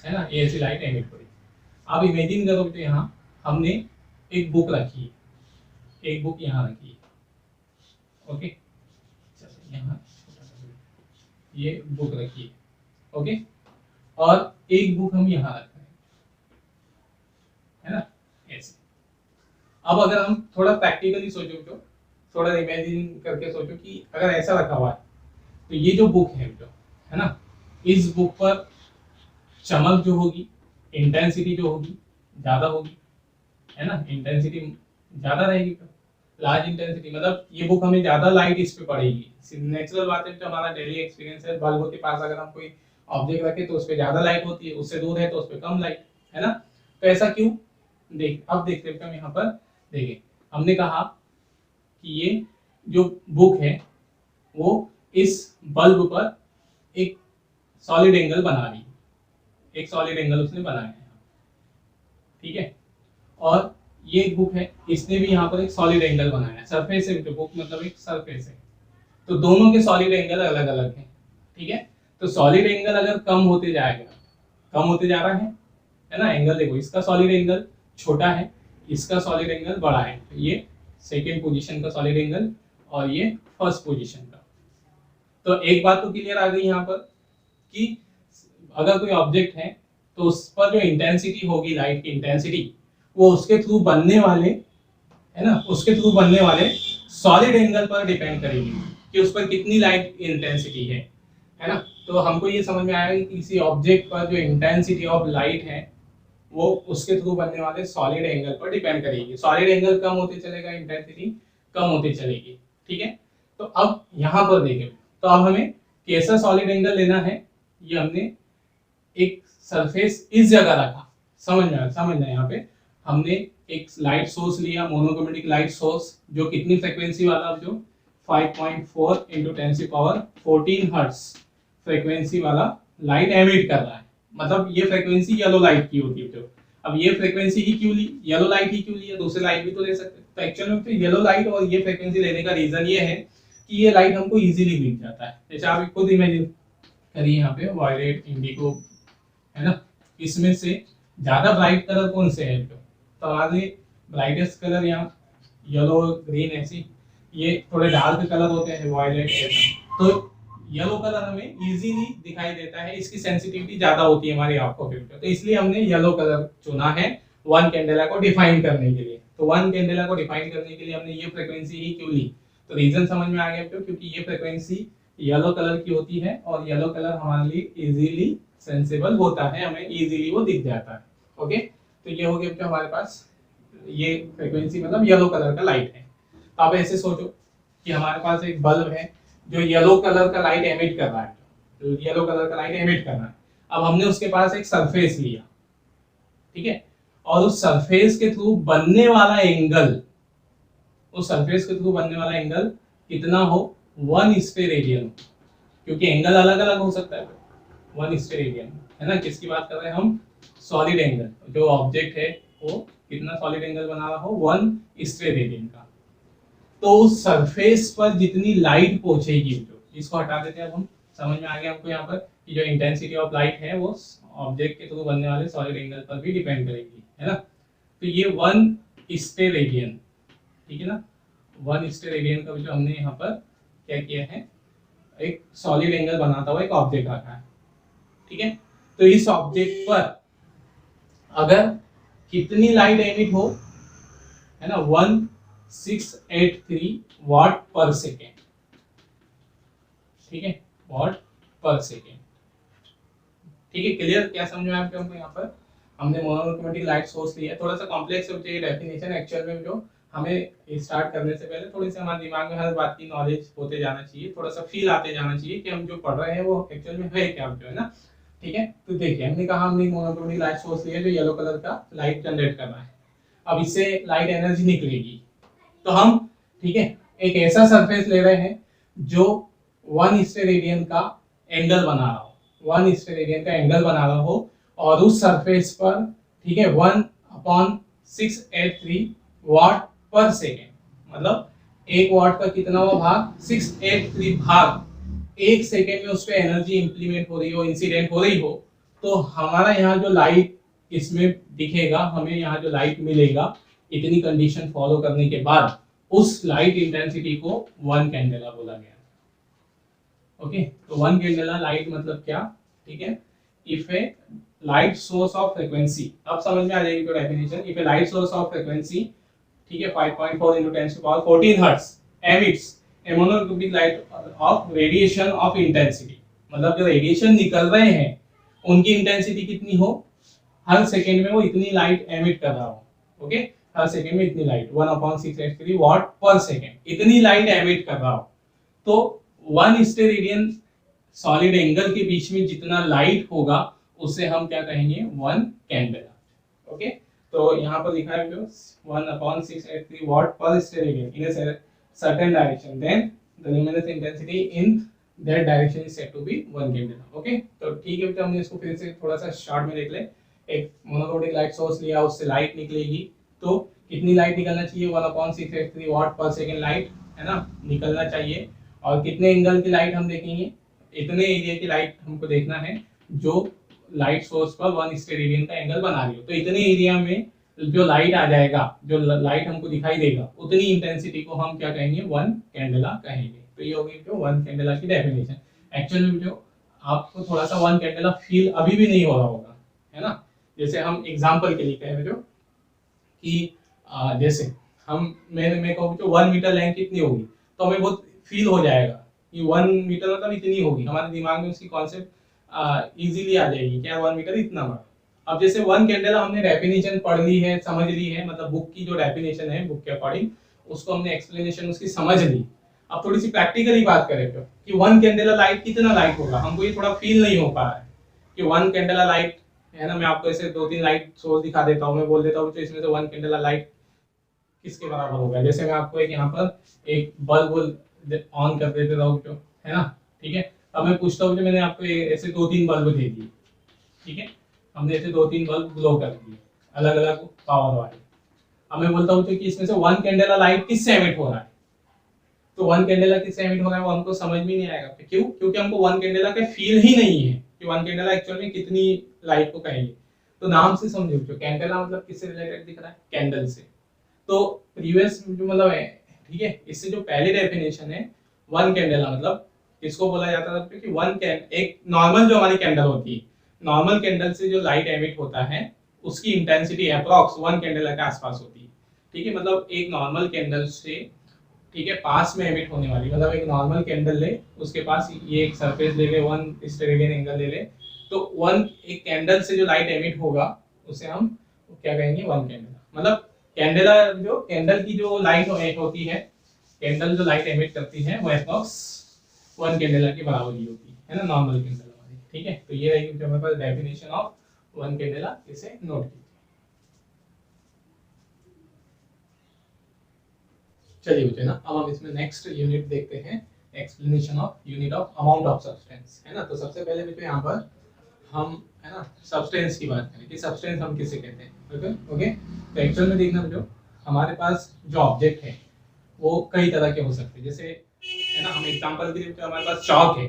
है ना, ये ऐसी लाइट एमिट हो रही है। अब इमेजिन करो बेटे यहाँ हमने एक बुक रखी है, एक बुक यहाँ रखी है, ओके, चलो यहाँ ये बुक रखी है, ओके, और एक बुक हम यहाँ रख रहे हैं, है ना, ऐसे। अब अगर हम थोड़ा प्रैक्टिकली सोचो तो थोड़ा इमेजिन करके सोचो कि अगर ऐसा रखा हुआ है तो ये जो बुक है जो है ना, इस बुक पर चमक जो होगी, इंटेंसिटी जो होगी ज्यादा होगी, है ना, इंटेंसिटी ज्यादा रहेगी, तो लार्ज इंटेंसिटी मतलब ये बुक हमें ज्यादा लाइट इस पे पड़ेगी। नेचुरल बात है, जो हमारा डेली एक्सपीरियंस है, बल्ब के पास अगर हम कोई ऑब्जेक्ट रखे तो उस पे ज्यादा लाइट होती है, उससे दूर है तो उस पे कम लाइट, है ना। तो ऐसा क्यों, देख अब देखते हैं हम यहाँ पर, देखिए हमने कहा कि ये जो बुक है वो इस बल्ब पर एक सॉलिड एंगल बना रही है, एक सॉलिड एंगल उसने बनाया है, ठीक है, और ये एक बुक है, इसने भी यहाँ पर एक सॉलिड एंगल बनाया है, सरफेस है, तो बुक मतलब एक सरफेस है, तो दोनों के सॉलिड एंगल अलग अलग हैं, ठीक है। तो सॉलिड एंगल अगर कम होते जाएगा, कम होते जा रहा है ना, एंगल देखो, इसका सॉलिड एंगल छोटा है, इसका सॉलिड एंगल बड़ा है, तो ये सेकेंड पोजीशन का सॉलिड एंगल और ये फर्स्ट पोजीशन का। तो एक बात तो क्लियर आ गई यहाँ पर कि अगर कोई ऑब्जेक्ट है तो उस पर जो इंटेंसिटी होगी, लाइट की इंटेंसिटी, वो उसके थ्रू बनने वाले, है ना, उसके थ्रू बनने वाले सॉलिड एंगल पर डिपेंड करेगी कि उस पर कितनी लाइट इंटेंसिटी है ना। तो हमको ये समझ में आया कि किसी ऑब्जेक्ट पर जो इंटेंसिटी ऑफ लाइट है वो उसके थ्रू बनने वाले सॉलिड एंगल पर डिपेंड करेगी। सॉलिड एंगल कम होते चलेगा, इंटेंसिटी कम होती चलेगी, ठीक है। तो अब यहाँ पर देखें, तो अब हमें कैसा सॉलिड एंगल लेना है, ये हमने एक सरफेस इस जगह रखा, समझना यहाँ पे हमने एक लाइट सोर्स लिया, मोनोक्रोमेटिक लाइट सोर्स, जो कितनी फ्रीक्वेंसी वाला, जो 5.4 × 10⁻14 हर्ट्ज फ्रीक्वेंसी वाला लाइट एमिट कर रहा है, मतलब ये फ्रीक्वेंसी येलो लाइट की होती है। जो अब ये फ्रीक्वेंसी ही क्यों ली, येलो लाइट ही क्यों ली, दूसरी लाइट भी तो ले सकते। तो एक्चुअल में तो येलो लाइट और ये फ्रीक्वेंसी लेने का रीजन ये है कि ये लाइट हमको इजीली दिख जाता है। जैसे आप खुद इमेजिन करिए, यहाँ पे वायलेट, इंडिगो, है ना, इसमें से ज्यादा ब्राइट कलर कौन से है, तो हमारे ब्राइटेस्ट कलर यहाँ येलो, ग्रीन, ऐसी ये थोड़े डार्क कलर होते हैं, वायलेट ऐसा। तो येलो कलर हमें इजीली दिखाई देता है, इसकी सेंसिटिविटी ज्यादा होती है हमारी आंखों के ऊपर, तो इसलिए हमने येलो कलर चुना है वन कैंडेला को डिफाइन करने के लिए। तो वन कैंडेला को डिफाइन करने के लिए हमने ये फ्रीक्वेंसी ही क्यों ली, तो रीजन समझ में आ गया आपको, क्योंकि ये फ्रीक्वेंसी येलो कलर की होती है और येलो कलर हमारे लिए इजीली सेंसेबल होता है, हमें इजीली वो दिख जाता है। ओके, तो ये हो गया जो हमारे पास ये फ्रीक्वेंसी मतलब येलो कलर का लाइट है। तो आप ऐसे सोचो कि हमारे पास एक बल्ब है जो येलो कलर का लाइट एमिट कर रहा है, तो येलो कलर का लाइट एमिट कर रहा है। अब हमने उसके पास एक सरफेस लिया, ठीक है, और उस सरफेस के थ्रू बनने वाला एंगल, उस सरफेस के थ्रू बनने वाला एंगल कितना हो, 1 रेडियन, क्योंकि एंगल अलग अलग हो सकता है, 1 रेडियन, है ना। किसकी बात कर रहे हैं हम, सॉलिड एंगल, जो ऑब्जेक्ट है वो कितना सॉलिड एंगल बना रहा हो, 1 रेडियन का। तो उस सरफेस पर जितनी लाइट पहुंचेगी, जो इसको हटा देते हैं, अब हम समझ में आ गया हमको यहाँ पर कि जो इंटेंसिटी ऑफ लाइट है वो ऑब्जेक्ट के थ्रू बनने वाले सॉलिड एंगल पर भी डिपेंड करेगी, है ना। तो ये 1 रेडियन, ठीक है ना, 1 रेडियन का जो हमने यहाँ पर क्या किया है, एक सॉलिड एंगल बनाता हुआ एक ऑब्जेक्ट रखा है, ठीक है। तो इस ऑब्जेक्ट पर अगर कितनी लाइट एमिट हो, है ना, 1683 वाट पर सेकेंड, ठीक है, वाट पर सेकेंड, ठीक है। क्लियर, क्या समझ में आया हमको यहाँ पर हमने मोनोक्रोमेटिक लाइट सोर्स लिया, थोड़ा सा कॉम्प्लेक्स है ये डेफिनेशन, एक्चुअल में जो हमें स्टार्ट करने से पहले थोड़ी सी हमारे दिमाग में हर बात की नॉलेज होते जाना चाहिए, थोड़ा सा फील आते जाना चाहिए कि हम जो पढ़ रहे हैं वो एक्चुअल में है क्या, जो है ना। ठीक है, तो देखिए हमने कहा हमने मोनोक्रोनिक लाइट सोर्स लिया जो येलो कलर का लाइट जनरेट कर रहा है। अब इससे लाइट एनर्जी निकलेगी, तो हम, ठीक है, एक ऐसा सरफेस ले रहे हैं जो 1 स्टेरेडियन का एंगल बना रहा हो, 1 स्टेरेडियन का एंगल बना रहा हो, और उस सरफेस पर, ठीक है, 1/683 वाट पर सेकेंड, मतलब 1 वाट का कितना हुआ भाग, 683 भाग 1 सेकेंड में उस पर एनर्जी इंप्लीमेंट हो रही हो, इंसिडेंट हो रही हो, तो हमारा यहाँ जो लाइट इसमें दिखेगा, हमें यहाँ जो लाइट मिलेगा, इतनी कंडीशन फॉलो करने के बाद उस लाइट इंटेंसिटी को 1 कैंडेला बोला गया। ओके, तो 1 कैंडेला लाइट मतलब क्या, ठीक है, if A light source of frequency, अब समझ में आ जाएगी तो definition, if A light source of frequency, ठीक है, 5.4 into 10 to power 14 hertz emits a monocubic light of radiation of intensity, मतलब जो रेडिएशन निकल रहे हैं उनकी इंटेंसिटी कितनी हो, हर सेकेंड में वो इतनी लाइट एमिट कर रहा हो। ओके, हर सेकेंड में इतनी लाइट 1/683 वाट पर सेकेंड, इतनी लाइट एमिट कर रहा हो, तो 1 स्टेरेडियन सॉलिड एंगल के बीच में जितना लाइट होगा उसे हम क्या कहेंगे, 1 कैंडेला। ओके, तो यहाँ पर लिखा है जो 1/683 watt per steradian in a certain direction, then the luminous intensity in that direction is said to be 1 candela. Okay, तो ठीक है, तो हमने इसको फिर से थोड़ा सा शॉर्ट में देख ले। एक मोनोक्रोनिक लाइट सोर्स लिया, उससे लाइट निकलेगी, तो कितनी लाइट निकलना चाहिए, 1/683 वाट पर सेकेंड लाइट, है ना, निकलना चाहिए। और कितने एंगल की लाइट हम देखेंगे, इतने एरिया की लाइट हमको देखना है जो लाइट सोर्स पर 1 स्टेरेडियन का एंगल बना रही हो, तो इतने एरिया में जो लाइट आ जाएगा, जो लाइट हमको दिखाई देगा, उतनी इंटेंसिटी को हम क्या कहेंगे, 1 कैंडेला कहेंगे। तो ये होगी जो 1 कैंडेला की डेफिनेशन। एक्चुअली में जो आपको थोड़ा सा 1 कैंडेला फील अभी भी नहीं हो रहा होगा, है ना। जैसे हम एग्जांपल के लिए कह रहे जो कि जैसे हम मैं कहूँ जो 1 मीटर लेंथ कितनी होगी, तो हमें बहुत फील हो जाएगा कि 1 मीटर मतलब इतनी होगी, हमारे दिमाग में उसकी कॉन्सेप्ट इजीली आ जाएगी, क्या 1 मीटर इतना बड़ा। अब जैसे 1 कैंडेला हमने डेफिनेशन पढ़ ली है, समझ ली है, मतलब बुक की जो डेफिनेशन है बुक के अकॉर्डिंग, उसको हमने एक्सप्लेनेशन उसकी समझ ली। अब थोड़ी सी प्रैक्टिकली बात करें तो कि 1 कैंडेला लाइट कितना लाइट होगा, हमको ये थोड़ा फील नहीं हो पा रहा है कि 1 कैंडेला लाइट, है ना। मैं आपको ऐसे 2-3 लाइट सोर्स दिखा देता हूँ, मैं बोल देता हूँ तो इसमें से 1 कैंडेला लाइट किसके बराबर होगा। जैसे मैं आपको एक यहाँ पर एक बल्ब ऑन कर देता हूँ, जो है ना, ठीक है। अब मैं पूछता हूँ, मैंने आपको ऐसे 2-3 बल्ब दे दिए, ठीक है, हमने ऐसे 2-3 बल्ब ग्लो कर दिए अलग अलग पावर वाले। अब मैं बोलता हूँ कि इसमें से 1 कैंडेला लाइट किससे एमिट हो रहा है, तो 1 कैंडेला किससे एमिट हो रहा है वो हमको समझ में नहीं आएगा। क्यों, क्योंकि हमको 1 कैंडेला का फील ही नहीं है कि 1 कैंडेला एक्चुअल में कितनी लाइट को कहेंगे। तो नाम से समझो, जो कैंडेला मतलब किससे रिलेटेड दिख रहा है, कैंडल से। तो प्रीवियस जो मतलब है, ठीक है, इससे जो पहले डेफिनेशन है 1 कैंडेला मतलब इसको बोला जाता था कि 1 एक नॉर्मल जो हमारी कैंडल होती है, नॉर्मल कैंडल से जो लाइट एमिट होता है उसकी इंटेंसिटी अप्रॉक्स 1 कैंडेला के आसपास होती है, ठीक है। मतलब एक नॉर्मल कैंडल से, ठीक है, पास में एमिट होने वाली, मतलब एक नॉर्मल कैंडल ले, उसके पास ये एक सरफेस ले ले, 1 स्टेरेडियन एंगल ले ले, तो 1 एक कैंडल से जो लाइट एमिट होगा उसे हम क्या कहेंगे, 1 कैंडेला। मतलब कैंडेला जो कैंडल की जो लाइट होती है, कैंडल जो लाइट एमिट करती है वो अप्रॉक्स 1 कैंडेला की बराबर ही होती है ना, नॉर्मल कैंडल वाली, ठीक है। तो ये रहेगी जो हमारे पास डेफिनेशन ऑफ 1 कैंडेला, इसे नोट कीजिए। चलिए बच्चे ना, अब हम इसमें नेक्स्ट यूनिट देखते हैं, explanation of unit of amount of substance, है ना। तो सबसे पहले बच्चे यहाँ पर हम, है ना, सब्सटेंस की बात करें कि सब्सटेंस हम किसे कहते हैं। ओके ओके, तो एक्चुअल में देखना जो हमारे पास जो ऑब्जेक्ट है वो कई तरह के हो सकते हैं। जैसे, है ना, हम एग्जांपल के लिए तो हमारे पास चॉक है,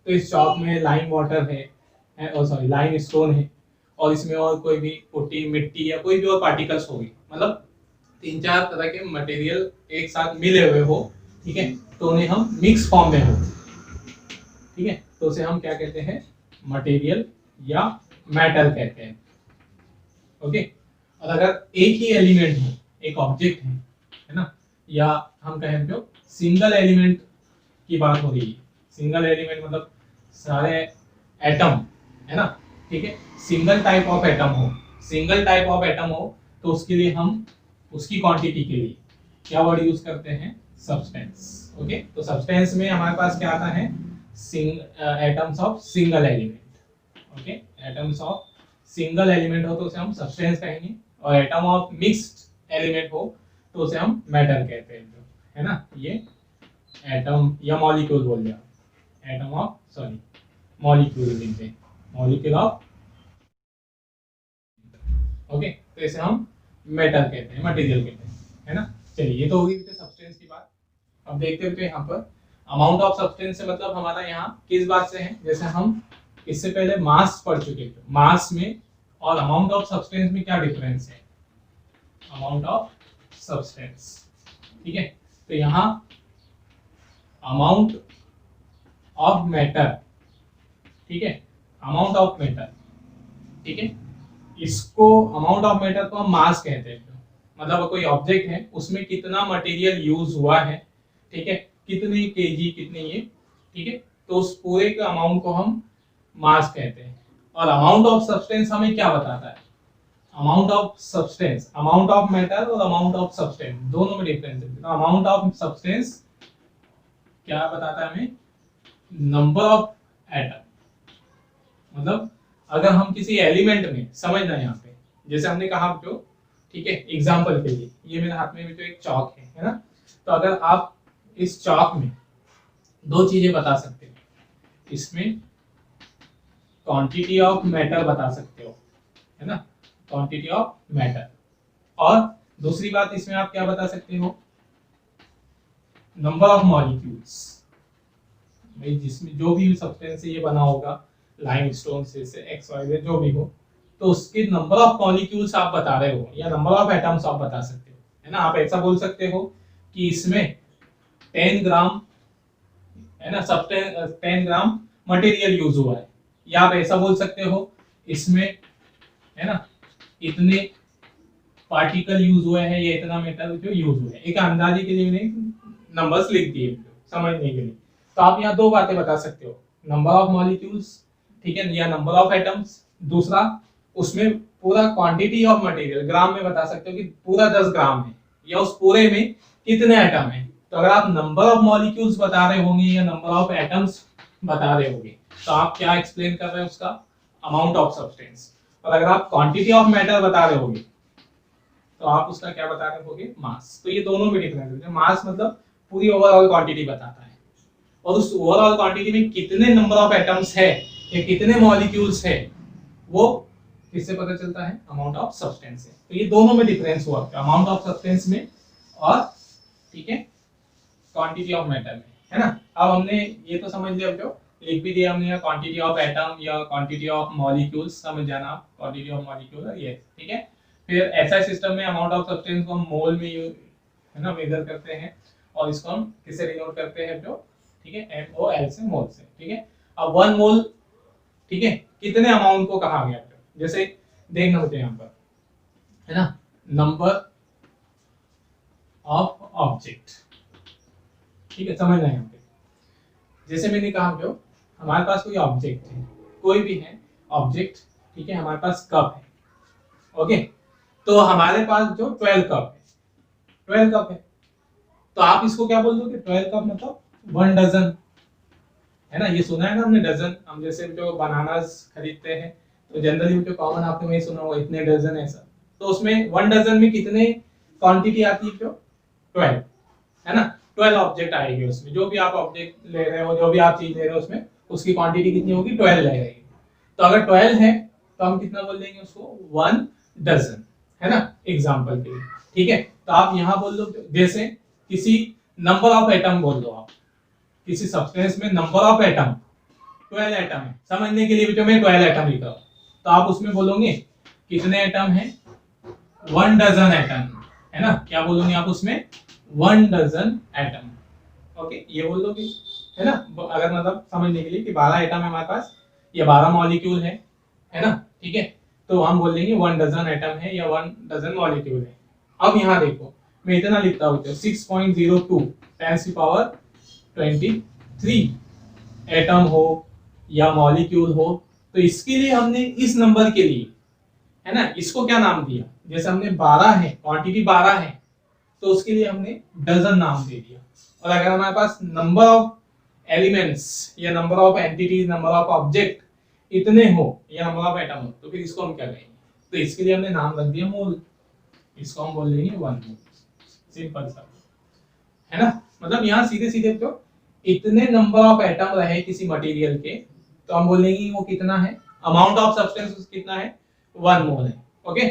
तो इस चॉक में लाइम वाटर है और सॉरी लाइम स्टोन है, और इसमें और कोई भी पुट्टी, मिट्टी या कोई भी और पार्टिकल्स होगी, मतलब 3-4 तरह के मटेरियल एक साथ मिले हुए हो, ठीक है, तो उन्हें हम मिक्स फॉर्म में हो, ठीक है, तो उसे हम क्या कहते हैं, मटेरियल या मेटल कहते हैं। ओके, और अगर एक ही एलिमेंट है, एक ऑब्जेक्ट है ना, या हम कहें जो सिंगल एलिमेंट की बात हो रही है, सिंगल एलिमेंट मतलब सारे एटम, है ना, ठीक है, सिंगल टाइप ऑफ एटम हो, सिंगल टाइप ऑफ एटम हो, तो उसके लिए हम उसकी क्वांटिटी के लिए क्या वर्ड यूज करते हैं, सब्सटेंस। ओके, तो सब्सटेंस में हमारे पास क्या आता है, atoms of single element. Okay, atoms of single element हो तो उसे हम सब्सटेंस कहेंगे, और एटम ऑफ मिक्स्ड एलिमेंट हो तो उसे हम मैटर कहते हैं, है ना। ये एटम या मॉलिक्यूल बोल दिया, एटम ऑफ सॉरी मॉलिक्यूल लिखते हैं, मॉलिक्यूल ऑफ। ओके, तो इसे हम मेटल कहते हैं, मटेरियल कहते हैं, है ना। चलिए, ये तो होगी सब्सटेंस की बात। अब देखते हैं यहाँ पर अमाउंट ऑफ सब्सटेंस से मतलब हमारा यहाँ किस बात से है, जैसे हम इससे पहले मास पढ़ चुके थे, मास में और अमाउंट ऑफ सब्सटेंस में क्या डिफरेंस है, अमाउंट ऑफ सब्सटेंस। ठीक है, तो यहाँ अमाउंट ऑफ मैटर, ठीक है, अमाउंट ऑफ मैटर, ठीक है, इसको अमाउंट ऑफ मैटर को हम मास कहते हैं। मतलब कोई ऑब्जेक्ट है उसमें कितना मटेरियल यूज हुआ है, ठीक है, कितने केजी, कितने ये, ठीक है, तो उस पूरे के अमाउंट को हम मास कहते हैं। और अमाउंट ऑफ सब्सटेंस हमें क्या बताता है, amount of substance, amount of matter और अमाउंट ऑफ सब्सटेंस दोनों में डिफरेंस है। तो अमाउंट ऑफ सब्सटेंस क्या बताता है हमें, नंबर ऑफ एटम। मतलब अगर हम किसी एलिमेंट में, समझना यहाँ पे, जैसे हमने कहा जो, ठीक है, एग्जांपल के लिए ये मेरे हाथ में भी तो एक चौक है ना, तो अगर आप इस चौक में दो चीजें बता सकते हो, इसमें क्वांटिटी ऑफ मैटर बता सकते हो, है ना, क्वांटिटी ऑफ मैटर, और दूसरी बात इसमें आप क्या बता सकते हो, नंबर ऑफ मॉलिक्यूल्स। भाई जिसमें जो भी सब्सटेंस से ये बना होगा, लाइमस्टोन से एक्स वाई जेड जो भी हो, तो उसके नंबर ऑफ मॉलिक्यूल्स आप बता रहे हो या नंबर ऑफ एटम्स आप बता सकते हो, है ना। आप ऐसा बोल सकते हो कि इसमें 10 ग्राम, है ना, सब्सटेंस 10 ग्राम मटेरियल यूज हुआ है, या आप ऐसा बोल सकते हो इसमें, है ना, इतने पार्टिकल यूज हुए हैं या इतना मेटल जो यूज हुआ है। एक अंदाजे के लिए मैंने नंबर्स लिख दिए समझने के लिए। तो आप यहाँ दो बातें बता सकते हो, नंबर ऑफ मॉलिक्यूल्स, ठीक है, या नंबर ऑफ एटम्स। दूसरा, उसमें पूरा क्वांटिटी ऑफ मटेरियल ग्राम में बता सकते हो कि पूरा 10 ग्राम है, या उस पूरे में कितने एटम है। तो अगर आप नंबर ऑफ मॉलिक्यूल्स बता रहे होंगे या नंबर ऑफ एटम्स बता रहे होंगे, तो आप क्या एक्सप्लेन कर रहे हैं, उसका अमाउंट ऑफ सब्सटेंस। और अगर आप क्वांटिटी ऑफ मैटर बता रहे होंगे तो आप उसका क्या बता रहे होंगे, मास। तो ये दोनों में डिफरेंस है। मास मतलब पूरी ओवरऑल क्वांटिटी बताता है, और उस ओवरऑल क्वांटिटी में कितने नंबर ऑफ एटम्स है या कितने मॉलिक्यूल्स है, वो किससे पता चलता है, अमाउंट ऑफ सब्सटेंस से। तो ये दोनों में डिफरेंस हुआ, अमाउंट ऑफ सब्सटेंस में और, ठीक है, क्वांटिटी ऑफ मैटर में, है ना। अब हमने ये तो समझ लिया, जो लिख भी दिया हमने, क्वांटिटी ऑफ एटम या क्वांटिटी ऑफ मॉलिक्यूल्स, समझ जाना आप, क्वांटिटी ऑफ मॉलिक्यूल ये, ठीक है। फिर ऐसा सिस्टम में अमाउंट ऑफ सब्सटेंस को हम मोल में, है ना, मेजर करते हैं, और इसको हम किससे डिनोट करते हैं, जो, ठीक है, MOL से, मोल से, ठीक है। अब 1 मोल, ठीक है, कितने अमाउंट को कहा गया, जैसे देखना होते हैं यहाँ पर, है ना, नंबर ऑफ ऑब्जेक्ट, ठीक है, समझना है यहाँ पे। जैसे मैंने कहा जो हमारे पास कोई ऑब्जेक्ट है, कोई भी है ऑब्जेक्ट, ठीक है, हमारे पास कप है, ओके, तो हमारे पास जो 12 कप है, 12 कप है, तो आप इसको क्या बोल दोगे, 12 कप मतलब 1 डजन, है ना। ये सुना है ना हमने, डजन, हम जैसे जो बनानास खरीदते हैं तो जनरली जो कॉमन आपने वही सुना होगा, इतने डजन ऐसा, तो उसमें 1 डजन में कितने क्वांटिटी आती है, जो 12, है ना, 12 ऑब्जेक्ट आएंगे उसमें, जो भी आप ऑब्जेक्ट ले रहे हो, जो भी आप चीज ले रहे हो, उसमें उसकी क्वांटिटी कितनी होगी, 12 ले रही। तो अगर 12 है तो हम कितना बोल देंगे उसको, 1 डजन, है ना, एग्जांपल के लिए, ठीक है। तो आप यहाँ बोल दो, जैसे किसी नंबर ऑफ एटम बोल दो आप, किसी सब्सटेंस में नंबर ऑफ एटम 12 एटम है, समझने के लिए भी तो मैं 12 एटम लिखा हूं, तो आप उसमें बोलोगे कितने एटम है, 1 डजन एटम, है ना, क्या बोलोगे आप उसमें, 1 डजन एटम, ओके, ये बोल दोगे, है ना। अगर मतलब समझने के लिए कि 12 एटम है हमारे पास, या 12 मॉलिक्यूल है ना, ठीक है, तो हम बोल देंगे 1 डजन एटम है या 1 डजन मॉलिक्यूल है। अब यहाँ देखो, मैं इतना लिखता हूँ, 6.02 10 की पावर 23 एटम हो या मॉलिक्यूल हो, तो इसके लिए हमने इस नंबर के लिए, है ना, इसको क्या नाम दिया, जैसे हमने 12 है, क्वांटिटी 12 है, तो उसके लिए हमने डजन नाम दे दिया। और अगर हमारे पास नंबर ऑफ एलिमेंट्स या number of entities, number of object इतने हो या नंबर ऑफ एटम हो, तो फिर इसको हम क्या कहेंगे, तो इसके लिए हमने नाम रख दिया मोल, इसको हम बोल देंगे 1 मोल। सिंपल सा, है ना। मतलब यहाँ सीधे सीधे तो इतने नंबर ऑफ एटम रहे किसी मटेरियल के, तो हम बोलेंगे वो कितना है, अमाउंट ऑफ सब्सटेंस कितना है, 1 मोल है। ओके,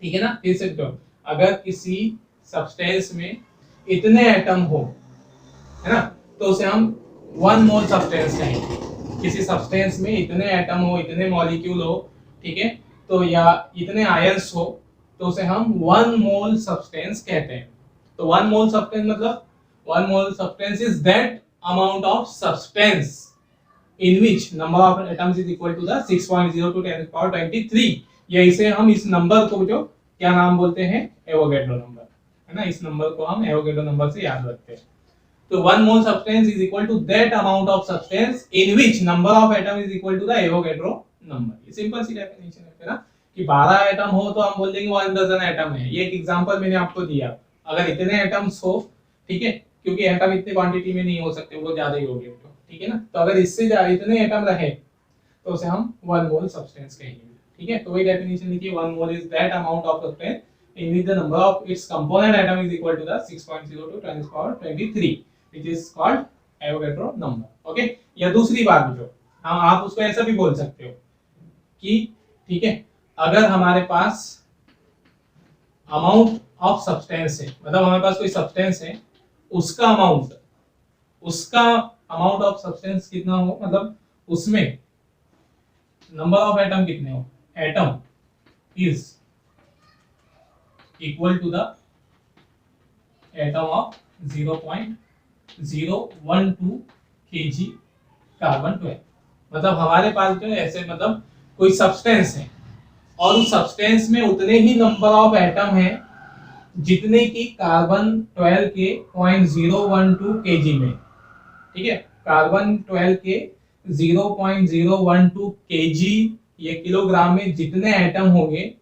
ठीक है ना। फिर से तो अगर किसी सब्सटेंस में इतने एटम हो, है ना, तो उसे हम 1 मोल सब्सटेंस कहेंगे। किसी सब्सटेंस में इतने एटम हो, इतने मॉलिक्यूल हो, ठीक है, तो या इतने आयंस हो, तो उसे हम 1 मोल सब्सटेंस कहते हैं। तो 1 मोल सब्सटेंस मतलब 1 mole substance is that amount of substance in which number of atoms is equal to the 6.0 to 10 power 23, या इसे हम इस नंबर को जो क्या नाम बोलते हैं, एवोगैड्रो नंबर, है ना। इस नंबर को हम एवोगैड्रो नंबर से याद रखते हैं। तो 1 mole substance is equal to that amount of substance in which number of atom is equal to the Avogadro number। ये सिंपल सी डेफिनेशन है ना, कि 12 एटम हो तो हम बोल देंगे 1 डजन एटम है। ये एक एग्जांपल मैंने आपको दिया। अगर इतने एटम्स हो, ठीक है, क्योंकि एटम इतनी क्वांटिटी में नहीं हो सकते, वो ज्यादा ही हो गए, ठीक है ना। तो अगर इससे ज्यादा इतने एटम रहे तो उसे हम 1 मोल सब्सटेंस कहेंगे, ठीक है। तो वही डेफिनेशन लिखिए, 1 mole is that amount of substance in which the number of its component atom is equal to the 6.0 to 10 power 23, which is called Avogadro number। Okay, या दूसरी बात जो हम, आप उसको ऐसा भी बोल सकते हो कि, ठीक है, अगर हमारे पास अमाउंट ऑफ सब्सटेंस है, मतलब हमारे पास कोई सब्सटेंस है, उसका अमाउंट ऑफ सब्सटेंस कितना हो, मतलब उसमें नंबर ऑफ एटम कितने हो, atom is equal to the atom of 0.012 kg carbon 12। मतलब हमारे पास जो ऐसे, मतलब कोई सब्सटेंस है और उस सब्सटेंस में उतने ही नंबर ऑफ एटम हैं जितने की कार्बन 12 के 0.012 kg में, ठीक है। कार्बन 12 के 0.012 kg ये किलोग्राम में जितने एटम होंगे,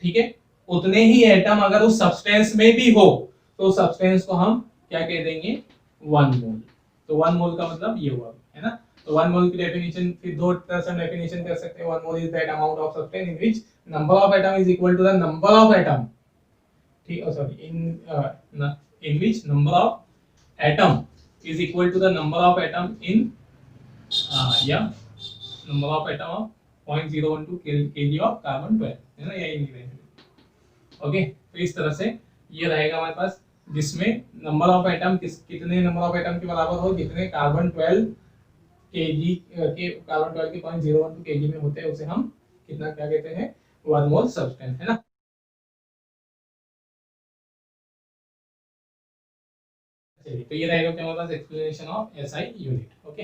ठीक है, उतने ही एटम अगर उस सब्सटेंस में भी हो, तो सब्सटेंस को हम क्या कह देंगे, 1 मोल। तो 1 मोल का मतलब ये हुआ, है ना। तो 1 मोल की डेफिनेशन फिर दो तरह से डेफिनेशन कर सकते हैं। 1 mole is that amount of substance in which number of atom is equal to the number of atom, ठीक है, sorry, in which number of atom is equal to the number of atom in, या number of atom of 0.012 kg of carbon 12, है ना, यही नहीं रहेगा। Okay, तो इस तरह से ये रहेगा हमारे पास, जिसमें नंबर ऑफ एटम कितने नंबर ऑफ एटम के बराबर हो, जितने कार्बन 12 केजी के, कार्बन 12 के 0.012 केजी में होते हैं, उसे हम कितना क्या कहते हैं, 1 मोल सब्सटेंस, है ना। चलिए, तो ये रहेगा हमारे पास explanation of SI unit. Okay.